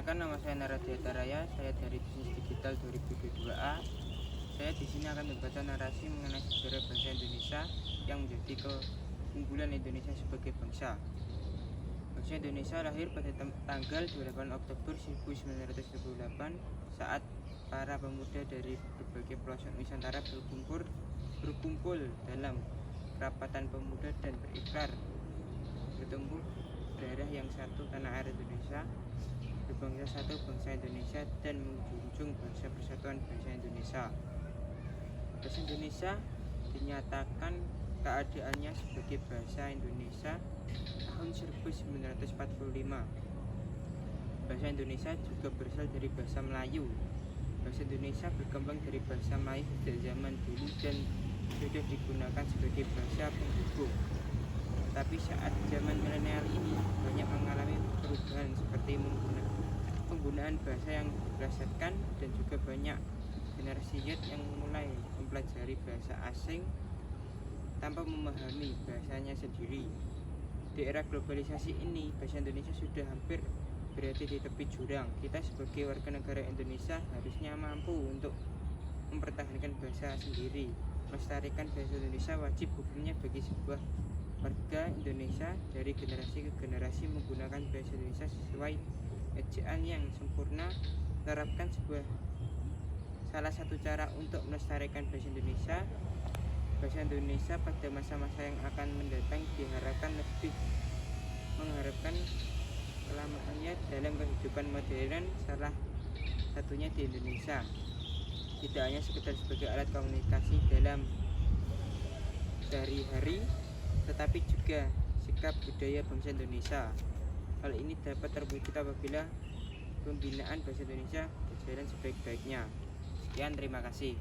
Perkenalkan, nama saya Naradiata Raya. Saya dari Bisnis Digital 2022A. Saya di sini akan membaca narasi mengenai sejarah bahasa Indonesia yang menjadi keunggulan Indonesia sebagai bangsa. Bangsa Indonesia lahir pada tanggal 28 Oktober 1928 saat para pemuda dari berbagai pelosok Nusantara berkumpul dalam kerapatan pemuda dan berikrar bertemu daerah yang satu, tanah air Indonesia, berbangsa satu, bangsa Indonesia, dan menjunjung bangsa persatuan bangsa Indonesia. Bahasa Indonesia dinyatakan keadaannya sebagai bahasa Indonesia tahun 1945. Bahasa Indonesia juga berasal dari bahasa Melayu. Bahasa Indonesia berkembang dari bahasa Melayu sejak zaman dulu dan sudah digunakan sebagai bahasa penghubung. Tapi saat zaman milenial ini banyak mengalami perubahan seperti penggunaan bahasa yang dipelesetkan dan juga banyak generasi Z yang mulai mempelajari bahasa asing tanpa memahami bahasanya sendiri. Di era globalisasi ini, bahasa Indonesia sudah hampir berada di tepi jurang. Kita sebagai warga negara Indonesia harusnya mampu untuk mempertahankan bahasa sendiri. Melestarikan bahasa Indonesia wajib hukumnya bagi sebuah warga Indonesia dari generasi ke generasi menggunakan bahasa Indonesia sesuai ejaan yang sempurna. Terapkan salah satu cara untuk melestarikan bahasa Indonesia pada masa-masa yang akan mendatang diharapkan lebih mengharapkan kelamaannya dalam kehidupan modern, salah satunya di Indonesia. Tidak hanya sekedar sebagai alat komunikasi dalam sehari-hari, tetapi juga sikap budaya bangsa Indonesia. Hal ini dapat terwujud apabila pembinaan bahasa Indonesia berjalan sebaik-baiknya. Sekian, terima kasih.